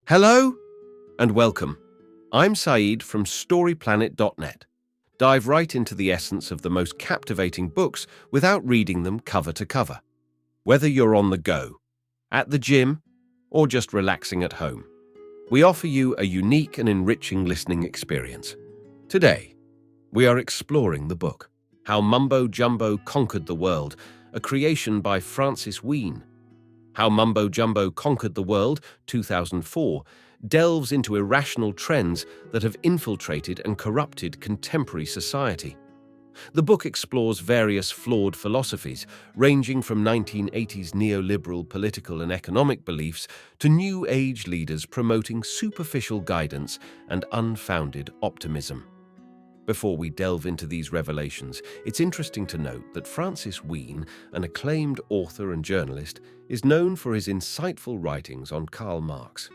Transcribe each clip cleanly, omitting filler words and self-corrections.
Hello and welcome. I'm Saeed from StoryPlanet.net. Dive right into the essence of the most captivating books without reading them cover to cover. Whether you're on the go, at the gym, or just relaxing at home, we offer you a unique and enriching listening experience. Today, we are exploring the book, How Mumbo-Jumbo Conquered the World, a creation by Wheen. How Mumbo-Jumbo Conquered the World, 2004, delves into irrational trends that have infiltrated and corrupted contemporary society. The book explores various flawed philosophies, ranging from 1980s neoliberal political and economic beliefs to New Age leaders promoting superficial guidance and unfounded optimism. Before we delve into these revelations, it's interesting to note that Wheen, an acclaimed author and journalist, is known for his insightful writings on Karl Marx.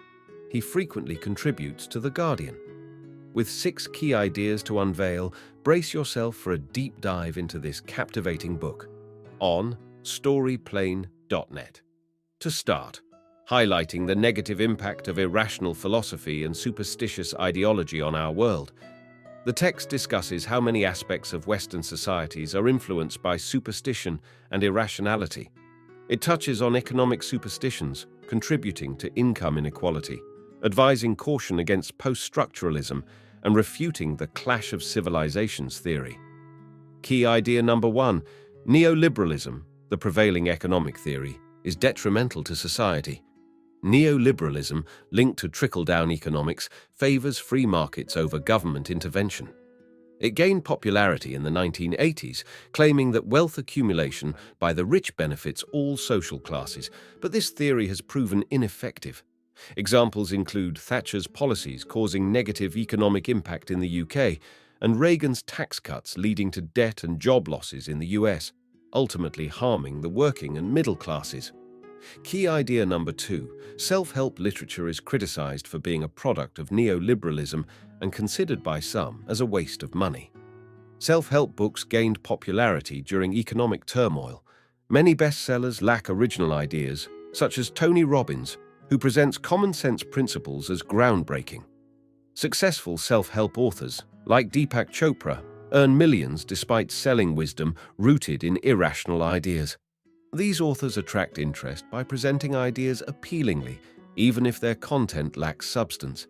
He frequently contributes to The Guardian. With 6 key ideas to unveil, brace yourself for a deep dive into this captivating book on StoryPlanet.net. To start, highlighting the negative impact of irrational philosophy and superstitious ideology on our world, the text discusses how many aspects of Western societies are influenced by superstition and irrationality. It touches on economic superstitions, contributing to income inequality, advising caution against post-structuralism, and refuting the clash of civilizations theory. Key idea number 1, neoliberalism, the prevailing economic theory, is detrimental to society. Neoliberalism, linked to trickle-down economics, favors free markets over government intervention. It gained popularity in the 1980s, claiming that wealth accumulation by the rich benefits all social classes, but this theory has proven ineffective. Examples include Thatcher's policies causing negative economic impact in the UK, and Reagan's tax cuts leading to debt and job losses in the US, ultimately harming the working and middle classes. Key idea number 2, self-help literature is criticized for being a product of neoliberalism and considered by some as a waste of money. Self-help books gained popularity during economic turmoil. Many bestsellers lack original ideas, such as Tony Robbins, who presents common-sense principles as groundbreaking. Successful self-help authors, like Deepak Chopra, earn millions despite selling wisdom rooted in irrational ideas. These authors attract interest by presenting ideas appealingly, even if their content lacks substance.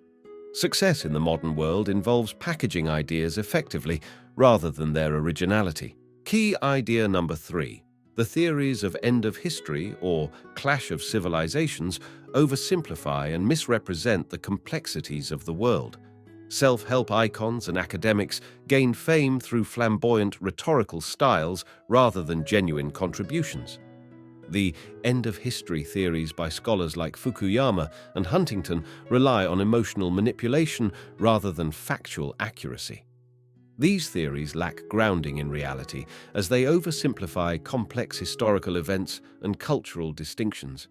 Success in the modern world involves packaging ideas effectively rather than their originality. Key idea number 3, the theories of end of history or clash of civilizations oversimplify and misrepresent the complexities of the world. Self-help icons and academics gain fame through flamboyant rhetorical styles rather than genuine contributions. The end-of-history theories by scholars like Fukuyama and Huntington rely on emotional manipulation rather than factual accuracy. These theories lack grounding in reality as they oversimplify complex historical events and cultural distinctions.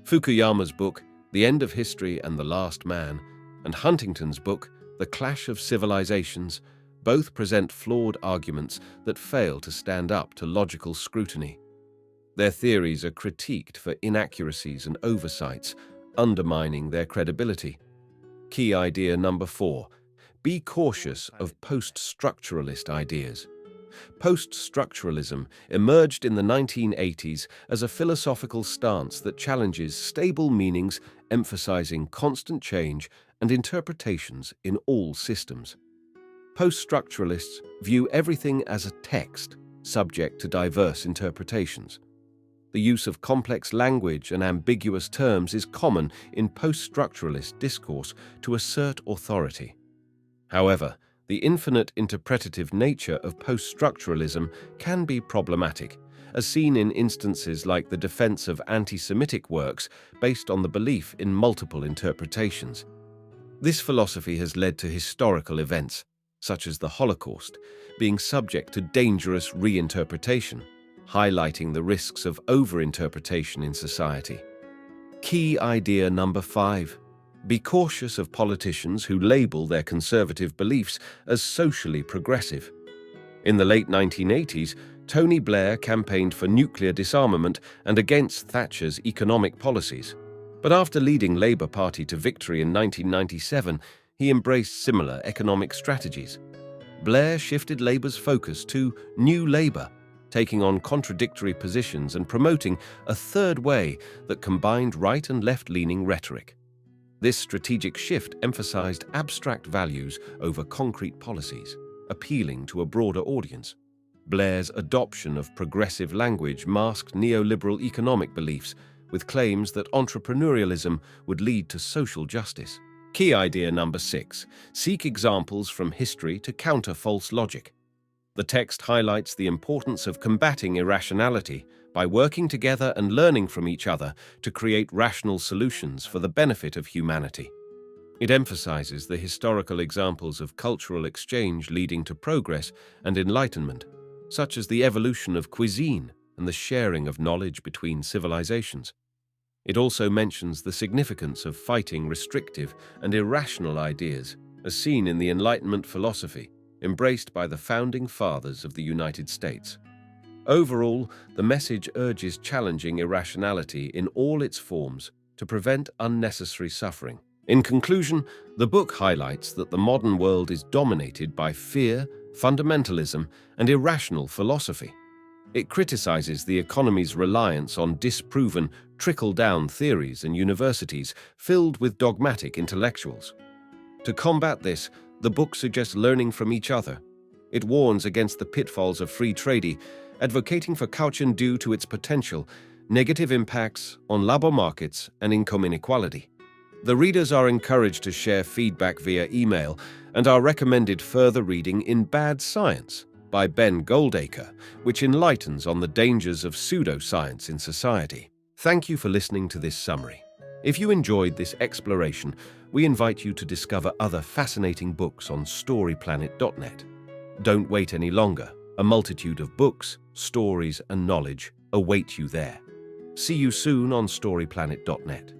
Fukuyama's book, The End of History and the Last Man, and Huntington's book, The Clash of Civilizations, both present flawed arguments that fail to stand up to logical scrutiny. Their theories are critiqued for inaccuracies and oversights, undermining their credibility. Key idea number 4, be cautious of post-structuralist ideas. Post-structuralism emerged in the 1980s as a philosophical stance that challenges stable meanings, emphasizing constant change and interpretations in all systems. Post-structuralists view everything as a text, subject to diverse interpretations. The use of complex language and ambiguous terms is common in post-structuralist discourse to assert authority. However, the infinite interpretative nature of post-structuralism can be problematic, as seen in instances like the defense of anti-Semitic works based on the belief in multiple interpretations. This philosophy has led to historical events, such as the Holocaust, being subject to dangerous reinterpretation, highlighting the risks of overinterpretation in society. Key idea number 5, be cautious of politicians who label their conservative beliefs as socially progressive. In the late 1980s, Tony Blair campaigned for nuclear disarmament and against Thatcher's economic policies. But after leading Labour Party to victory in 1997, he embraced similar economic strategies. Blair shifted Labour's focus to New Labour, taking on contradictory positions and promoting a third way that combined right and left-leaning rhetoric. This strategic shift emphasized abstract values over concrete policies, appealing to a broader audience. Blair's adoption of progressive language masked neoliberal economic beliefs, with claims that entrepreneurialism would lead to social justice. Key idea number 6. Seek examples from history to counter false logic. The text highlights the importance of combating irrationality by working together and learning from each other to create rational solutions for the benefit of humanity. It emphasizes the historical examples of cultural exchange leading to progress and enlightenment, such as the evolution of cuisine and the sharing of knowledge between civilizations. It also mentions the significance of fighting restrictive and irrational ideas, as seen in the Enlightenment philosophy, embraced by the founding fathers of the United States. Overall, the message urges challenging irrationality in all its forms to prevent unnecessary suffering. In conclusion, the book highlights that the modern world is dominated by fear, fundamentalism, and irrational philosophy. It criticizes the economy's reliance on disproven, trickle-down theories and universities filled with dogmatic intellectuals. To combat this, the book suggests learning from each other. It warns against the pitfalls of free trade, advocating for caution due to its potential negative impacts on labor markets and income inequality. The readers are encouraged to share feedback via email and are recommended further reading in Bad Science by Ben Goldacre, which enlightens on the dangers of pseudoscience in society. Thank you for listening to this summary. If you enjoyed this exploration, we invite you to discover other fascinating books on storyplanet.net. Don't wait any longer. A multitude of books, stories, and knowledge await you there. See you soon on storyplanet.net.